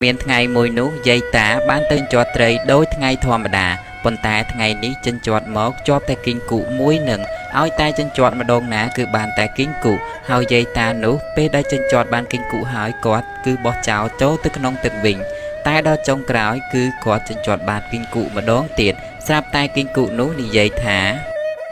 មានថ្ងៃមួយនោះយាយតាបានទៅជាប់ត្រីដោយថ្ងៃធម្មតាប៉ុន្តែថ្ងៃនេះចិញ្ជាត់មកជាប់តែគីងគូមួយនឹងឲ្យតែចិញ្ជាត់ម្ដងណាគឺបានតែគីងគូហើយយាយតានោះពេលដែលចិញ្ជាត់បានគីងគូហើយគាត់គឺបោះចោលចូលទៅក្នុងទឹកវិញតែដល់ចុងក្រោយគឺគាត់ចិញ្ជាត់បានគីងគូម្ដងទៀតស្រាប់តែគីងគូនោះនិយាយថា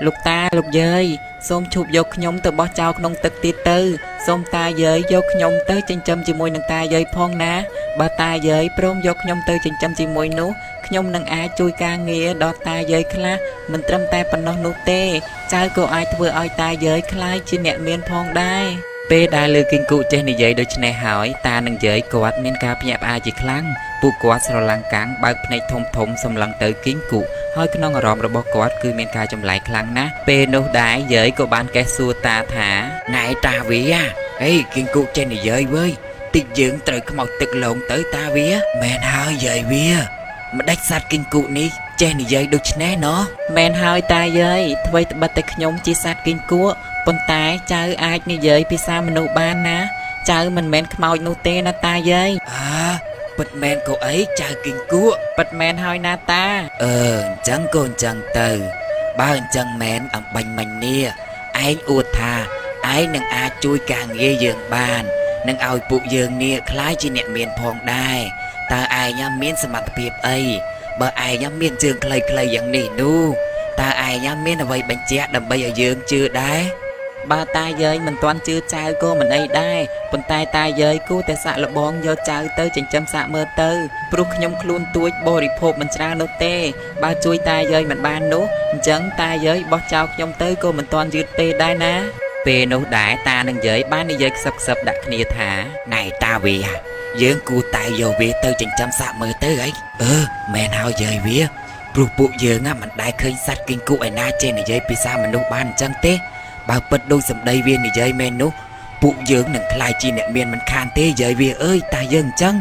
លោកតាលោកយាយសូមឈប់យកខ្ញុំទៅបោះចោលក្នុងទឹកទៀតទៅសូមតាយាយយកខ្ញុំទៅចិញ្ចឹមជាមួយនឹងតាយាយផងណាបើតាយាយព្រមយកខ្ញុំទៅចិញ្ចឹមជាមួយនោះខ្ញុំនឹងអាចជួយការងារដល់តាយាយខ្លះមិនត្រឹមតែប៉ុណ្ណោះនោះទេចៅក៏អាចធ្វើឲ្យតាយាយខ្លាចជាអ្នកមានផងដែរពេលដែលលើគីងគូចេះនិយាយដូច្នេះហើយតានឹងយាយគាត់មានការភ្ញាក់ផ្អើលជាខ្លាំងពួកគាត់ស្រឡាំងកាំងបើកភ្នែកធំធំសម្លឹងទៅគីងគូហើយក្នុងអារម្មណ៍របស់គាត់គឺមានការចម្លែកខ្លាំងណាស់ពេលនោះដែរយាយក៏បានកេះសួរតាថាណែតាវាហេគីងគូចេះនិយាយវើយតិចយើងត្រូវខ្មោចទឹកឡងទៅតាវាមែនហើយយាយវាម្ដេចសត្វគីងគូនេះចេះនិយាយដូច្នេះណោះមែនហើយតាយាយអ្វីត្បិតតែខ្ញុំជាសត្វគីងគក់ប៉ុន្តែចៅអាចនិយាយភាសាមនុស្សបានណាចៅមិនមែនខ្មោចនោះទេណាតាយាយពិតមែនក៏អីចៅគីងគក់ពិតមែនហើយណាតាអញ្ចឹងក៏អញ្ចឹងទៅបើអញ្ចឹងមែនអំបញ្ញមិញនេះឯងអួតថាឯងនឹងអាចជួយការងារយើងបាននឹងឲ្យពួកយើងនេះខ្លាយជាអ្នកមានផងដែរតើឯងមានសមត្ថភាពអីបើឯងមានជើងខ្លីៗយ៉ាងនេះនោះតើឯងមានអ្វីបញ្ជាក់ដើម្បីឲ្យយើងជឿដែរបើតាយាយមិនទាន់ជឿចៅក៏មិនអីដែរប៉ុន្តែតាយាយគួរតែសាក់លបងយកចៅទៅចិញ្ចឹមសាក់មើលទៅព្រោះខ្ញុំខ្លួនទួចបរិភោគមិនច្រើននោះទេបើជួយតាយាយមិនបាននោះអញ្ចឹងតាយាយបោះចោលខ្ញុំទៅក៏មិនទាន់យឺតពេកដែរណាពេលនោះដែរតានឹងយាយបាននិយាយខ្សឹបដាក់គ្នាថាណែតាវាយើងគួរតែយកវាទៅចិញ្ចឹមសាក់មើលទៅអីមែនហើយយាយវាព្រោះពួកយើងមិនដែលឃើញសត្វគីងគក់ឯណាចេះនិយាយភាសាមនុស្សបានអញ្ចឹងទេបើពិតដូចសម្ដីវានិយាយមែននោះពួកយើងនឹងខ្លាចជាអ្នកមានមិនខានទេយាយវាអើយតាយើងអញ្ចឹង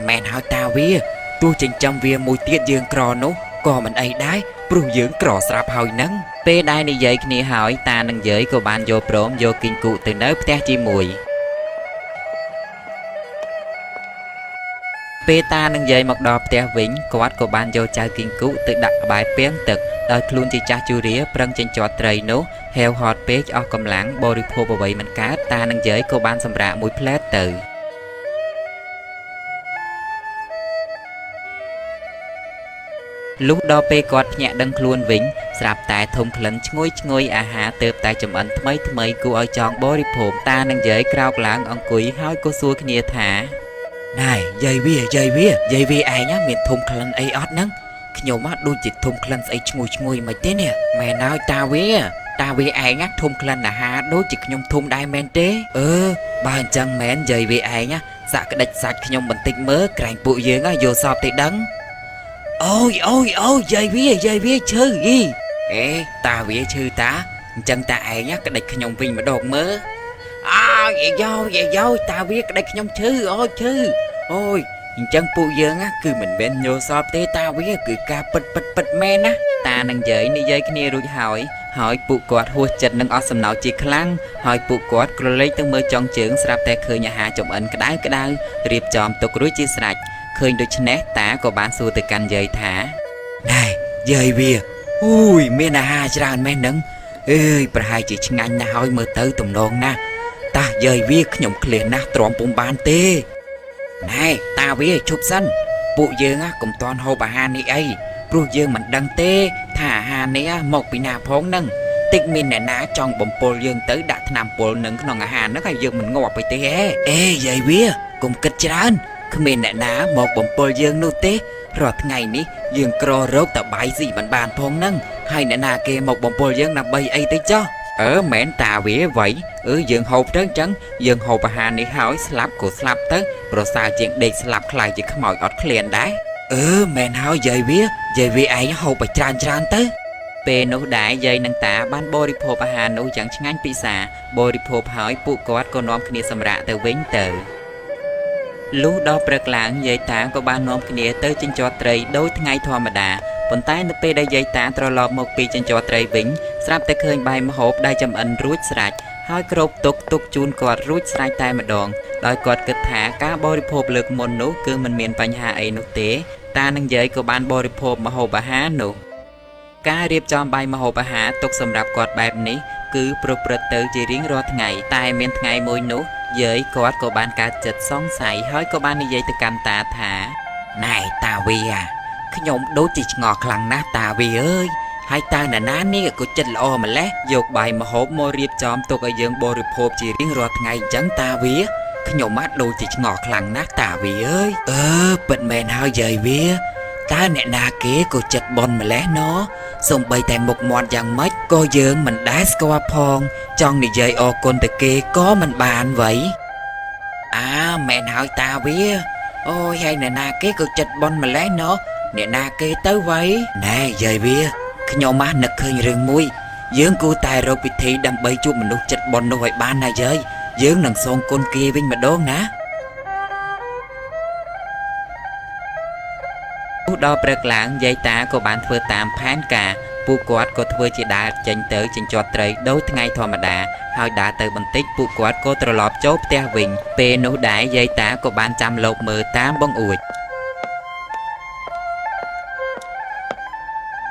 មែនហើយតាវាទោះចិញ្ចឹមវាមួយទៀតយើងក្រនោះក៏មិនអីដែរព្រោះយើងក្រស្រាប់ហើយហ្នឹងពេលដែលនិយាយគ្នាហើយតានឹងយាយក៏បានយកព្រមយកគីងគក់ទៅនៅផ្ទះជាមួយពេលតានឹងយាយមកដល់ផ្ទះវិញគាត់ក៏បានយកចៅគីងគក់ទៅដាក់ក្បែរពាងទឹកដោយខ្លួនជាចាស់ជូរាប្រឹងចិញ្ចត់ត្រីនោះហេវហត់ពេកអស់កម្លាំងបរិភោគអ្វីមិនកើតតានឹងយាយក៏បានសម្រាកមួយផ្លែតទៅលុះដល់ពេលគាត់ភ្ញាក់ដឹងខ្លួនវិញស្រាប់តែធំក្លិនឈ្ងុយអាហារទើបតែចំអិនថ្មីគួរឲ្យចង់បរិភោគតានឹងយាយក្រោកឡើងអង្គុយហើយក៏សួរគ្នាថាណែយាយវាឯងមានធំក្លិនអីអត់ហ្នឹងខ្ញុំដូចជាធំក្លិនស្អីឈ្ងុយមិនទេនេះមែនហើយតាវាឯងធំក្លិនអាហារដូចជាខ្ញុំធំដែរមែនទេបើអញ្ចឹងមែនយាយវាឯងសាក់ក្តិចសាច់ខ្ញុំបន្តិចមើលក្រែងពួកយើងយកសពទៅដឹងអូយយាយវាឈឺតាវាឈឺតាអញ្ចឹងតាឯងក្តិចខ្ញុំវិញម្ដងមើលយាយតាវាក្តិចខ្ញុំឈឺអូយអញ្ចឹងពួកយើងគឺមិនមែនញោសពទេតាវាគឺការពិតមែនណាតានឹងយាយនិយាយគ្នារួចហើយពួកគាត់ហួសចិត្តនឹងអស់សំណោចជាខ្លាំងហើយពួកគាត់ក្រឡេកទៅមើលចុងជើងស្រាប់តែឃើញអាហារចំអិនក្តៅរៀបចំទុករួចជាស្រេចឃើញដូច្នេះតាក៏បានសួរទៅកាន់យាយថាណែយាយវាមានអាហារច្រើនមែនហ្នឹងប្រហែលជាឆ្ងាញ់ណាស់ហើយមើលទៅទំនងណាស់តាយាយវាខ្ញុំឃ្លានណាស់ទ្រាំពុំបានទេណែតាវាជប់សិនពួកយើងកុំតន់ហូបអាហារនេះអីព្រោះយើងមិនដឹងទេថាអាហារនេះមកពីណាផងហ្នឹងតិចមានអ្នកណាចង់បំពុលយើងទៅដាក់ថ្នាំពុលនឹងក្នុងអាហារហ្នឹងហើយយើងមិនងាប់អីទេយាយវាកុំគិតច្រើនគ្មានអ្នកណាមកបំពុលយើងនោះទេរាល់ថ្ងៃនេះយើងក្ររោគតបាយស៊ីមិនបានផងហ្នឹងហើយអ្នកណាគេមកបំពុលយើងដើម្បីអីទៅចោះមែនតាវាអ្វីយើងហូបទៅអញ្ចឹងយើងហូបអាហារនេះហើយស្លាប់ក៏ស្លាប់ទៅប្រសើរជាងដេកស្លាប់ខ្លាចជាខ្មោចអត់ឃ្លានដែរមែនហើយយាយវាឯងហូបឲ្យច្រើនទៅពេលនោះដែរយាយនិងតាបានបរិភោគអាហារនោះយ៉ាងឆ្ងាញ់ពិសាបរិភោគហើយពួកគាត់ក៏នាំគ្នាសម្រាកទៅវិញទៅលុះដល់ព្រឹកឡើងយាយតាក៏បាននាំគ្នាទៅចិញ្ចត់ត្រីដោយថ្ងៃធម្មតាប៉ុន្តែនៅពេលដែលយាយតាត្រឡប់មកពីចិញ្ចត់ត្រីវិញស្រាប់តែឃើញបាយម្ហូបដែលចម្អិនរួចស្រេចហ ហើយគ្របទុកជូនគាត់រួចស្រេចតែម្ដងដោយគាត់គិតថាការបរិភោគលើកមុននោះគឺមិនមានបញ្ហាអីនោះទេតានឹងយាយក៏បានបរិភោគម្ហូបអាហារនោះការរៀបចំបាយម្ហូបអាហារទុកសម្រាប់គាត់បែបនេះគឺប្រព្រឹត្តទៅជារៀងរាល់ថ្ងៃតែមានថ្ងៃមួយនោះយាយគាត់ក៏បានកើតចិត្តសង្ស័យហើយក៏បាននិយាយទៅកាន់តាថាណែតាវីខ្ញុំដូចជាឆ្ងល់ខ្លាំងណាស់តាវីអើយហើយតើនរណានេះក៏ចិត្តល្អម្លេះយកបាយម្ហូបមករៀបចំទុកឲ្យយើងបរិភោគជារៀងរាល់ថ្ងៃអញ្ចឹងតាវីខ្ញុំដូចជាឆ្ងល់ខ្លាំងណាស់តាវីអើយពិតមែនហើយយាយវីតើអ្នកណាគេក៏ចិត្តបនម្លេះណោសូម្បីតែមុខមាត់យ៉ាងម៉េចក៏យើងមិនដែលស្គាល់ផងចង់និយាយអរគុណទៅគេក៏មិនបានវ៉ៃមែនហើយតាវីអូយហើយអ្នកណាគេក៏ចិត្តបនម្លេះណោអ្នកណាគេទៅវ៉ៃណែយាយវីខ្ញុំនឹកឃើញរឿងមួយយើងគួរតែរកវិធីដើម្បីជួបមនុស្សចិត្តបននោះឲ្យបានណាយាយយើងនឹងសងគុណគេវិញម្ដងណាដល់ព្រឹកឡើងយាយតាក៏បានធ្វើតាមផែនការពួកគាត់ក៏ធ្វើជាដើរចេញទៅចិញ្ចត់ត្រីដូចថ្ងៃធម្មតាហើយដើរទៅបន្តិចពួកគាត់ក៏ត្រឡប់ចូលផ្ទះវិញពេលនោះដែរយាយតាក៏បានចាំលោកមើលតាមបង្អួច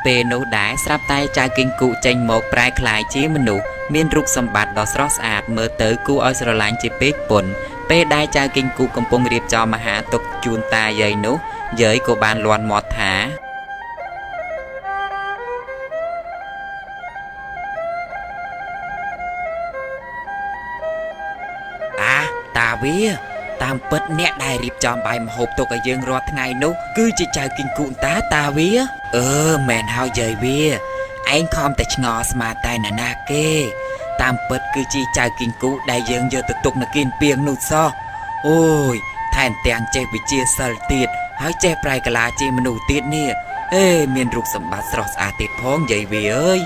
ពេលនោះដែរស្រាប់តែចៅគីងគូចេញមកប្រែក្លាយជាមនុស្សមានរូបសម្បត្តិដ៏ស្រស់ស្អាតមើលទៅគួរឲ្យស្រឡាញ់ជាពេកពុនពេលដែលចៅគីងគូកំពុងរៀបចំអាហារទុកជូនតាយាយនោះយាយក៏បានលាន់មាត់ថាតាវីតាមពិតអ្នកដែលរៀបចំបាយម្ហូបទុកឲ្យយើងរាល់ថ្ងៃនោះគឺជាចៅគីងគូតាវីមែនហើយយាយវីឯងខំតែឆ្ងល់ស្មាតែនរណាគេតាមពិតគឺជាចៅគីងគូដែលយើងយកទៅទុកនៅគៀនពីងនោះសោះអូយថែមទាំងចេះវិជាសិលទៀតហើយចេះប្រែកាឡាជាមនុស្សទៀតនេះមានរូបសម្បត្តិស្រស់ស្អាតទៀតផងយាយវីអើយ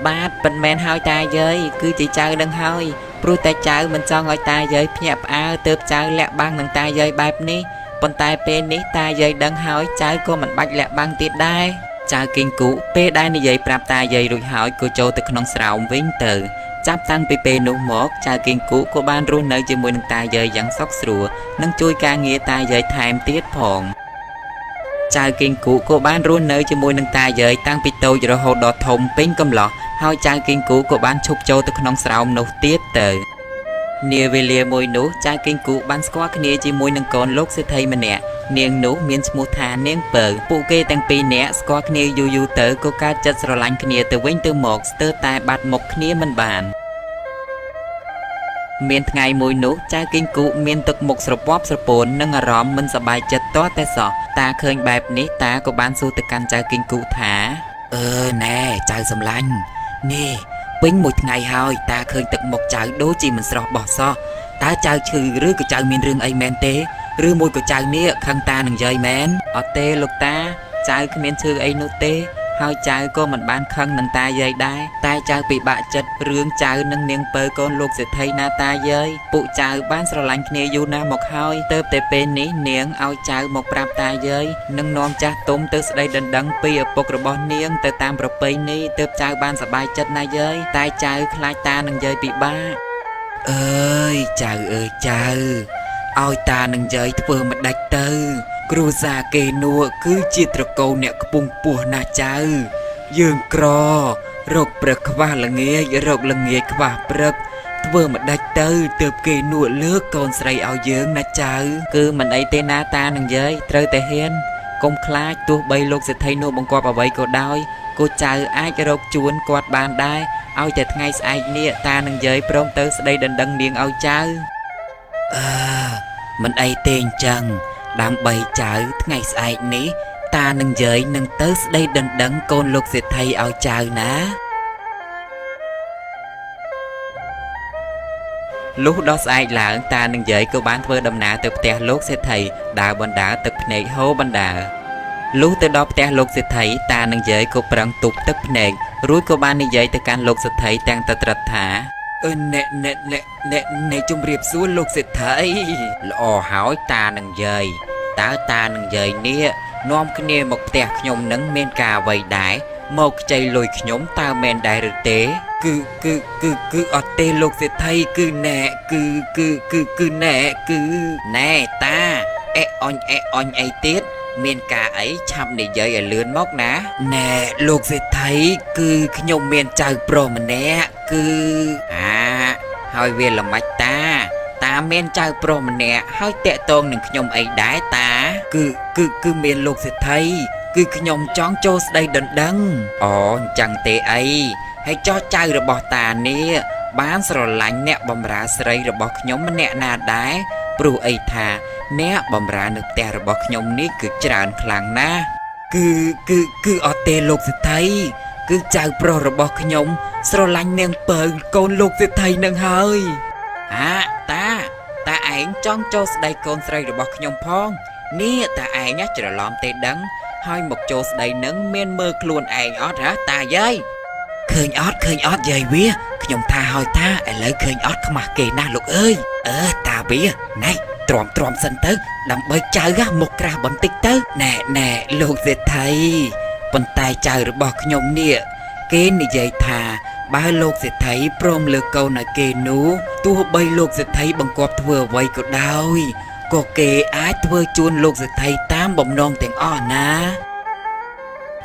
បាទប៉ុន្មានហើយតាយាយគឺជាចៅនឹងហើយព្រោះតែចៅមិនចង់ឲ្យតាយាយភ្ញាក់ផ្អើលទើបចៅលាក់បាំងនឹងតាយាយបែបនេះប៉ុន្តែពេលនេះតាយាយដឹងហើយចៅក៏មិនបាច់លាក់បាំងទៀតដែរចៅគីងគូពេលដែលនិយាយប្រាប់តាយាយរួចហើយក៏ចូលទៅក្នុងស្រោមវិញទៅចាប់តាំងពីពេលនោះមកចៅគីងគូក៏បានរស់នៅជាមួយនឹងតាយាយយ៉ាងសុខស្រួលនិងជួយការងារតាយាយថែមទៀតផងចៅគីងគូក៏បានរស់នៅជាមួយនឹងតាយាយតាំងពីតូចរហូតដល់ធំពេញកំឡោះហើយចៅគីងគូក៏បានឈប់ចូលទៅក្នុងស្រោមនោះទៀតទៅនាវេលាមួយនោះចៅគីងគូបានស្គាល់គ្នាជាមួយនឹងកូនលោកសេដ្ឋីម្នាក់នាងនោះមានឈ្មោះថានាងពៅពួកគេទាំងពីរនាក់ស្គាល់គ្នាយូរទៅក៏កើតចិត្តស្រឡាញ់គ្នាទៅវិញទៅមកស្ទើរតែបាត់មុខគ្នាមិនបានមានថ្ងៃមួយនោះចៅគីងគូមានទឹកមុខស្រពាប់ស្រពោននិងអារម្មណ៍មិនសប្បាយចិត្តទាល់តែសោះតាឃើញបែបនេះតាក៏បានសួរទៅកាន់ចៅគីងគូថាណែចៅសំឡាញ់នេះពេញមួយថ្ងៃហើយតាឃើញទឹកមុខចៅដូចជាមិនស្រស់បោះសោះតើចៅឈឺឬក៏ចៅមានរឿងអីមែនទេឬមួយក៏ចៅនេះខឹងតានឹងយាយមែនអត់ទេលោកតាចៅគ្មានឈឺអីនោះទេហើយចៅក៏មិនបានខឹងនឹងតាយាយដែរតែចៅពិបាកចិត្តរឿងចៅនិងនាងពៅកូនលោកសេដ្ឋីណាតាយាយពួកចៅបានស្រឡាញ់គ្នាយូរណាស់មកហើយទើបតែពេលនេះនាងឲ្យចៅមកប្រាប់តាយាយនិងនាំចាស់ទុំទៅស្ដីដណ្ដឹងពីឪពុករបស់នាងទៅតាមប្រពៃណីទើបចៅបានសប្បាយចិត្តណាយាយតែចៅខ្លាចតានឹងយាយពិបាកចៅចៅឲ្យតានឹងយាយធ្វើមិនដាច់ទៅគ្រួសារគេនោះគឺជាត្រកូលអ្នកខ្ពង់ពោះណាស់ចៅយើងក្ររកព្រឹកខ្វះល្ងាចរកល្ងាចខ្វះព្រឹកធ្វើមិនដាច់ទៅទើបគេនួលើកកូនស្រីឲ្យយើងណាចៅគឺមិនអីទេណាតានឹងយាយត្រូវតែហ៊ានកុំខ្លាចទោះបីលោកសេដ្ឋីនោះបង្គាប់អ្វីក៏ដោយក៏ចៅអាចរកជួនគាត់បានដែរឲ្យតែថ្ងៃស្អែកនេះតានឹងយាយព្រមទៅស្ដីដណ្ដឹងនាងឲ្យចៅមិនអីទេអញ្ចឹងដើម្បីចៅថ្ងៃស្អែកនេះតានឹងយាយនឹងទៅស្ដីដណ្ដឹងកូនលោកសេដ្ឋីឲ្យចៅណាលុះដល់ស្អែកឡើងតានឹងយាយក៏បានធ្វើដំណើរទៅផ្ទះលោកសេដ្ឋីដើរបណ្ដើរទឹកភ្នែកហូរបណ្ដើរលុះទៅដល់ផ្ទះលោកសេដ្ឋីតានឹងយាយក៏ប្រឹងទប់ទឹកភ្នែករួចក៏បាននិយាយទៅកាន់លោកសេដ្ឋីទាំងទៅត្រិតថាអ្នកជំរាបសួរលោកសេដ្ឋីល្អហើយតានឹងយាយតើតានឹងយាយនេះនាំគ្នាមកផ្ទះខ្ញុំនឹងមានការអ្វីដែរ មកខ្ចីលុយខ្ញុំតើមែនដែរឬទេគឺអត់ទេលោកសេដ្ឋីគឺណែគឺណែគឺណែតាអេអញអីទៀតមានការអីឆាប់និយាយឲ្យលឿនមកណាណែលោកសេដ្ឋីគឺខ្ញុំមានចៅប្រុសម្នាក់គឺហើយវាល្មិចតាមានចៅប្រុសម្នាក់ហើយតាក់ទងនឹងខ្ញុំអីដែរតាគឺមានលោកសេដ្ឋីគឺខ្ញុំចង់ចូលស្ដីដណ្ដឹងអូអញ្ចឹងទេអីហើយចោះចៅរបស់តានេះបានស្រឡាញ់អ្នកបំរើស្រីរបស់ខ្ញុំម្នាក់ណាដែរព្រោះអីថាអ្នកបំរើនៅផ្ទះរបស់ខ្ញុំនេះគឺច្រើនខ្លាំងណាស់គឺអត់ទេលោកសេដ្ឋីគឺចៅប្រុសរបស់ខ្ញុំស្រឡាញ់នាងពៅកូនលោកសេដ្ឋីនឹងហើយតាឯងចង់ចូលស្ដីកូនស្រីរបស់ខ្ញុំផងនេះតាឯងច្រឡំទេដឹងហើយមកចូលស្ដីនឹងមានមើលខ្លួនឯងអត់ហ៎តាយាយឃើញអត់យាយវាខ្ញុំថាហើយតាឥឡូវឃើញអត់ខ្មាស់គេណាស់លោកអើយតាវាណែទ្រាំសិនទៅដើម្បីចៅមកក្រាស់បន្តិចទៅណែលោកសេដ្ឋីប៉ុន្តែចៅរបស់ខ្ញុំនេះគេនិយាយថាបើលោកសេដ្ឋីព្រមលើកកូនឲ្យគេនោះទោះបីលោកសេដ្ឋីបង្គាប់ធ្វើអ្វីក៏ដោយក៏គេអាចធ្វើជូនលោកសេដ្ឋីតាមបំណងទាំងអស់ណា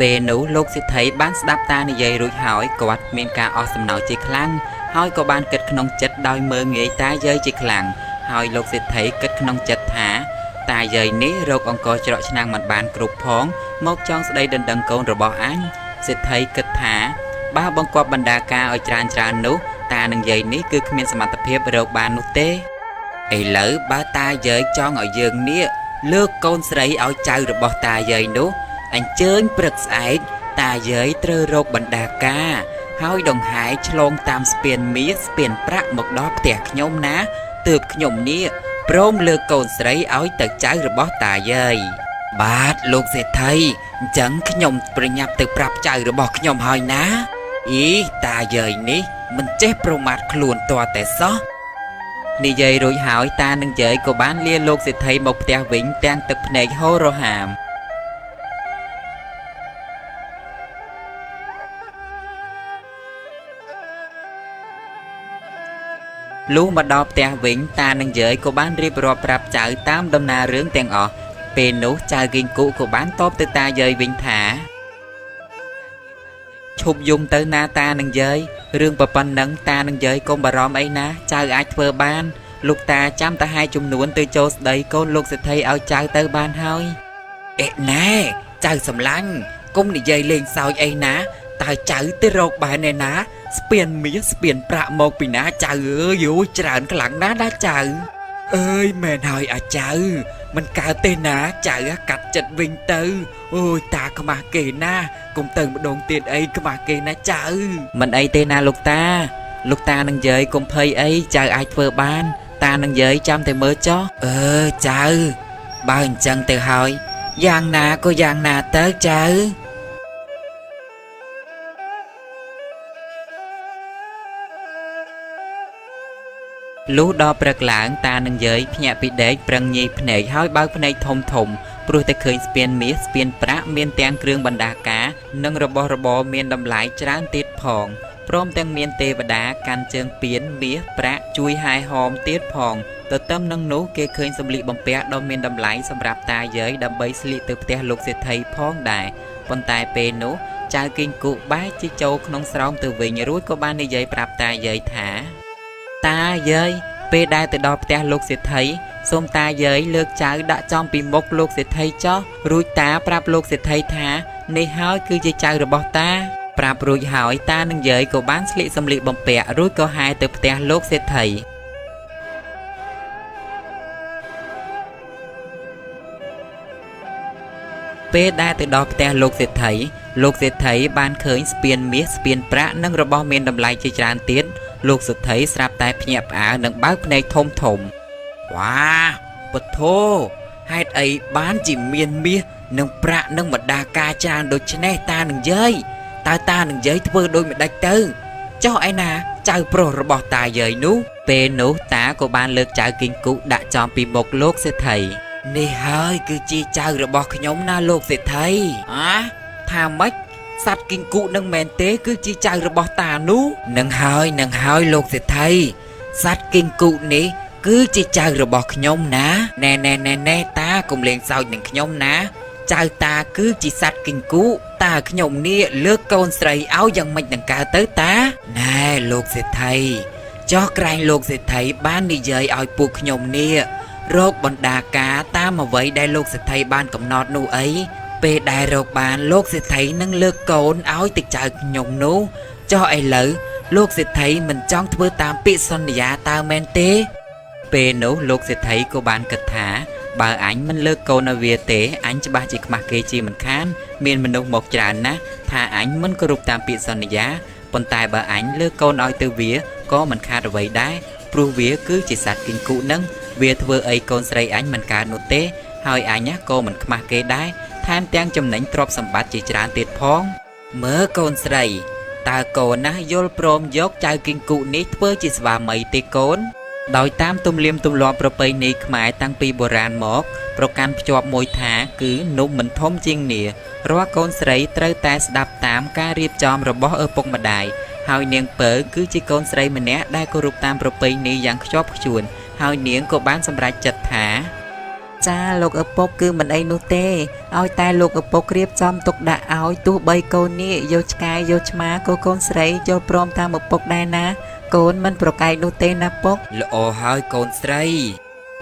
ពេលនោះលោកសេដ្ឋីបានស្ដាប់តានិយាយរួចហើយគាត់មានការអស់សំណើចជាខ្លាំងហើយក៏បានគិតក្នុងចិត្តដោយមើលងាយតាយាយជាខ្លាំងហើយលោកសេដ្ឋីគិតក្នុងចិត្តថាតាយាយនេះរកអង្គច្រកឆ្នាំងមិនបានគ្រប់ផងមកចង់ស្ដីដណ្ដឹងកូនរបស់អញសេដ្ឋីគិតថាបើបង្គាប់បណ្ដាការឲ្យច្រើននោះតានឹងយាយនេះគឺគ្មានសមត្ថភាពរកបាននោះទេឥឡូវបើតាយាយចង់ឲ្យយើងនេះលើកកូនស្រីឲ្យចៅរបស់តាយាយនោះអញ្ជើញព្រឹកស្អែកតាយាយត្រូវរកបណ្ដាការហើយដង្ហែឆ្លងតាមស្ពានមាសស្ពានប្រាក់មកដល់ផ្ទះខ្ញុំណាទើបខ្ញុំនេះព្រមលើកកូនស្រីឲ្យទៅចៅរបស់តាយាយបាទលោកសេដ្ឋីអញ្ចឹងខ្ញុំប្រញាប់ទៅប្រាប់ចៅរបស់ខ្ញុំហើយណាតាយាយនេះមិនចេះប្រមាថខ្លួនទាល់តែសោះនិយាយរួចហើយតានឹងយាយក៏បានលាលោកសេដ្ឋីមកផ្ទះវិញទាំងទឹកភ្នែកហូររហាមលុះមកដល់ផ្ទះវិញតានឹងយាយក៏បានរៀបរាប់ប្រាប់ចៅតាមដំណើររឿងទាំងអស់ពេលនោះចៅគីងគូក៏បានតបទៅតាយាយវិញថាឈប់យំទៅណាតានឹងយាយរឿងប៉ុណ្ណឹងតានឹងយាយកុំបារម្ភអីណាចៅអាចធ្វើបានលោកតាចាំតែហែចំនួនទៅចូលស្ដីកូនលោកសេដ្ឋីឲ្យចៅទៅបានហើយណែចៅសំឡាញ់កុំនិយាយលេងសើចអីណាតើចៅទៅរកបានឯណាស្ពានមាសស្ពានប្រាក់មកពីណាចៅអើយច្រើនខ្លាំងណាស់ណាចៅអើយមែនហើយចៅមិនកើតទេណាចៅកាត់ចិត្តវិញទៅអូយតាខ្មាស់គេណាកុំទៅម្ដងទៀតអីខ្មាស់គេណាចៅមិនអីទេណាលោកតានឹងយាយកុំភ័យអីចៅអាចធ្វើបានតានឹងយាយចាំតែមើលចុះចៅបើអញ្ចឹងទៅហើយយ៉ាងណាក៏យ៉ាងណាទៅចៅលុះដល់ព្រឹកឡើងតានឹងយាយភ្ញាក់ពីដេកប្រឹងញីភ្នែកហើយបើកភ្នែកធំព្រោះតែឃើញស្ពានមាសស្ពានប្រាក់មានទាំងគ្រឿងបណ្ដាការនិងរបស់របរមានតម្លៃច្រើនទៀតផងព្រមទាំងមានទេវតាកាន់ជើងពៀនមាសប្រាក់ជួយហែហោមទៀតផងទទឹមនឹងនោះគេឃើញសម្លៀកបំពាក់ដ៏មានតម្លៃសម្រាប់តាយាយដើម្បីស្លៀកទៅផ្ទះលោកសេដ្ឋីផងដែរប៉ុន្តែពេលនោះចៅគីងគូបែរជាចូលក្នុងស្រោមទៅវិញរួចក៏បាននិយាយប្រាប់តាយាយថាតាយាយពេលដែលទៅដល់ផ្ទះលោកសេដ្ឋីសូមតាយាយលើកចៅដាក់ចំពីមុខលោកសេដ្ឋីចុះរួចតាប្រាប់លោកសេដ្ឋីថានេះហើយគឺជាចៅរបស់តាប្រាប់រួចហើយតានឹងយាយក៏បានស្លៀកសម្លៀកបំពាក់រួចក៏ហែទៅផ្ទះលោកសេដ្ឋីពេលដែលទៅដល់ផ្ទះលោកសេដ្ឋីបានឃើញស្ពានមាសស្ពានប្រាក់និងរបស់មានតម្លៃជាច្រើនទៀតលោកសេដ្ឋីស្រាប់តែភ្ញាក់ផ្អើលនិងបើកភ្នែកធំវ៉ាពធោហេតុអីបានជាមានមាសនិងប្រាក់និងម្ដាការច្រើនដូច្នេះតានឹងយាយតើតានឹងយាយធ្វើដូចម្ដេចទៅចុះឯណាចៅប្រុសរបស់តាយាយនោះពេលនោះតាក៏បានលើកចៅគីងគូដាក់ចំពីមុខលោកសេដ្ឋីនេះហើយគឺជាចៅរបស់ខ្ញុំណាលោកសេដ្ឋីថាម៉េច សត្វគីង្គក់នឹងមែនទេគឺជាចៅរបស់តានោះនឹងហើយលោកសេដ្ឋីសត្វគីង្គក់នេះគឺជាចៅរបស់ខ្ញុំណាណែតាកុំលេងសើចនឹងខ្ញុំណាចៅតាគឺជាសត្វគីង្គក់តាខ្ញុំនេះលើកកូនស្រីឲ្យយ៉ាងម៉េចនឹងកើតទៅតាណែលោកសេដ្ឋីចោះក្រែងលោកសេដ្ឋីបាននិយាយឲ្យពួកខ្ញុំនេះរកបណ្ដាការតាមអ្វីដែលលោកសេដ្ឋីបានកំណត់នោះអីពេលដែលរកបានលោកសេដ្ឋីនឹងលើកកូនឲ្យទៅចៅខ្ញុំនោះចោះឥឡូវលោកសេដ្ឋីមិនចង់ធ្វើតាមពាក្យសន្យាតើមែនទេពេលនោះលោកសេដ្ឋីក៏បានគិតថាបើអញមិនលើកកូនឲ្យវាទេអញច្បាស់ជាខ្មាស់គេជាមិនខានមានមនុស្សមកច្រើនណាស់ថាអញមិនគោរពតាមពាក្យសន្យាប៉ុន្តែបើអញលើកកូនឲ្យទៅវាក៏មិនខាតអ្វីដែរព្រោះវាគឺជាសត្វគីង្គក់នឹងវាធ្វើអីកូនស្រីអញមិនកើតនោះទេហើយអញក៏មិនខ្មាស់គេដែរថែមទាំងចំណេញទ្រព្យសម្បត្តិជាច្រើនទៀតផងមើលកូនស្រីតើកូនណាយល់ព្រមយកចៅគីង្គក់នេះធ្វើជាស្វាមីទេកូនដោយតាមទំនៀមទម្លាប់ប្រពៃណីខ្មែរតាំងពីបុរាណមកប្រកាន់ភ្ជាប់មួយថាគឺនំមិនធំជាងនារាល់កូនស្រីត្រូវតែស្ដាប់តាមការរៀបចំរបស់ឪពុកម្ដាយហើយនាងពៅគឺជាកូនស្រីម្នាក់ដែលគោរពតាមប្រពៃណីយ៉ាងខ្ជាប់ខ្ជួនហើយនាងក៏បានសម្រេចចិត្តថាចាលោកឪពុកគឺមិនអីនោះទេឲ្យតែលោកឪពុករៀបចំទុកដាក់ឲ្យទោះបីកូននេះយកឆ្កែយកឆ្មាក៏កូនស្រីយល់ព្រមតាមឪពុកដែរណាកូនមិនប្រកែកនោះទេណាពុកល្អហើយកូនស្រី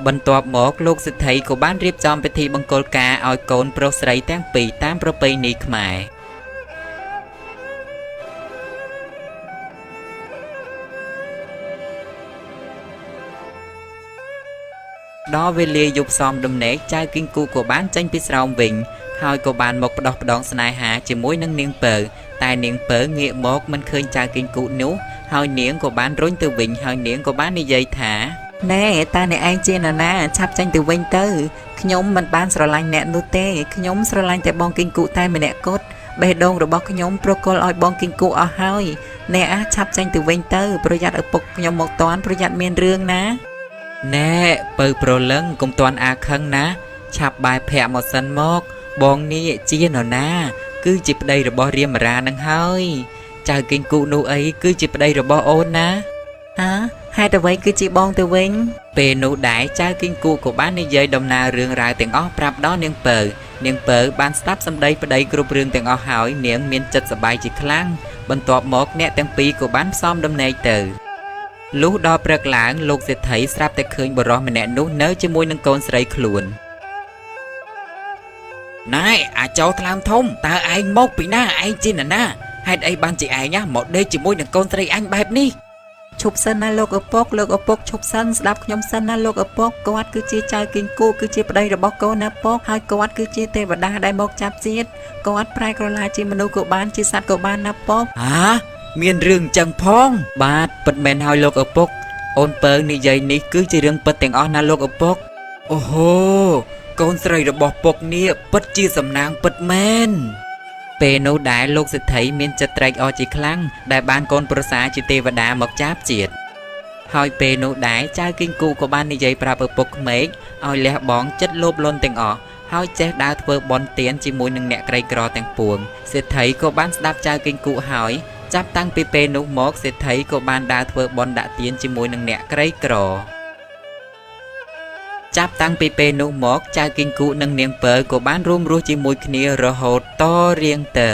បន្ទាប់មកលោកសេដ្ឋីក៏បានរៀបចំពិធីបង្គោលការឲ្យកូនប្រុសស្រីទាំងពីរតាមប្រពៃណីខ្មែរដល់វេលាយប់សមដំណេកចៅគីង្គក់ក៏បានចេញពីស្រោមវិញហើយក៏បានមកផ្ដោះផ្ដងស្នេហាជាមួយនឹងនាងពៅតែនាងពៅងាកមកមិនឃើញចៅគីង្គក់នោះហើយនាងក៏បានរុញទៅវិញហើយនាងក៏បាននិយាយថាណែតើអ្នកឯងជានរណាឆាប់ចេញទៅវិញទៅខ្ញុំមិនបានស្រឡាញ់អ្នកនោះទេខ្ញុំស្រឡាញ់តែបងគីង្គក់តែម្នាក់គត់បេះដូងរបស់ខ្ញុំប្រគល់ឲ្យបងគីង្គក់អស់ហើយអ្នកឆាប់ចេញទៅវិញទៅប្រយ័ត្នឪពុកខ្ញុំមកតាន់ប្រយ័ត្នមានរឿងណាណែពៅប្រលឹងកុំតាន់អាខឹងណាឆាប់បែរភ័ក្រមកសិនមកបងនេះជានរណាគឺជាប្តីរបស់រាមរានឹងហើយចៅគីង្គក់នោះអីគឺជាប្តីរបស់អូនណាហេតុអ្វីគឺជាបងទៅវិញពេលនោះដែរចៅគីង្គក់ក៏បាននិយាយដំណើររឿងរ៉ាវទាំងអស់ប្រាប់ដល់នាងពៅបានស្ដាប់សម្ដីប្តីគ្រប់រឿងទាំងអស់ហើយនាងមានចិត្តសប្បាយជាខ្លាំងបន្ទាប់មកអ្នកទាំងពីរក៏បានផ្សំដំណេកទៅលុះដល់ព្រឹកឡើងលោកសេដ្ឋីស្រាប់តែឃើញបុរសម្នាក់នោះនៅជាមួយនឹងកូនស្រីខ្លួនណែអាចោថ្លើមធំតើឯងមកពីណាឯងជានរណាហេតុអីបានជាឯងមកដេកជាមួយនឹងកូនស្រីអញបែបនេះឈប់សិនណាលោកឪពុកឈប់សិនស្ដាប់ខ្ញុំសិនណាលោកឪពុកគាត់គឺជាចៅគីង្គក់គឺជាប្តីរបស់កូនណាពុកហើយគាត់គឺជាទេវតាដែលមកចាប់ជាតិគាត់ប្រែក្រឡាជាមនុស្សក៏បានជាសត្វក៏បានណាពុកមានរឿងចឹងផងបាទពិតមែនហើយលោកឪពុកអូនពៅនិយាយនេះគឺជារឿងពិតទាំងអស់ណាលោកឪពុកអូហូកូនស្រីរបស់ពុកនេះពិតជាសំណាងពិតមែនពេលនោះដែរលោកសេដ្ឋីមានចិត្តត្រេកអរជាខ្លាំងដែលបានកូនប្រសាជាទេវតាមកចាប់ជាតិហើយពេលនោះដែរចៅគីង្គក់ក៏បាននិយាយប្រាប់ឪពុកក្មេកឲ្យលះបង់ចិត្តលោភលន់ទាំងអស់ហើយចេះដើរធ្វើបុណ្យទានជាមួយនឹងអ្នកក្រីក្រទាំងពួងសេដ្ឋីក៏បានស្ដាប់ចៅគីង្គក់ហើយចាប់តាំងពីពេលនោះមកសេដ្ឋីក៏បានដើរធ្វើបុណ្យដាក់ទានជាមួយនឹងអ្នកក្រីក្រចាប់តាំងពីពេលនោះមកចៅគីង្គក់និងនាងពៅក៏បានរួមរស់ជាមួយគ្នារហូតតរៀងទៅ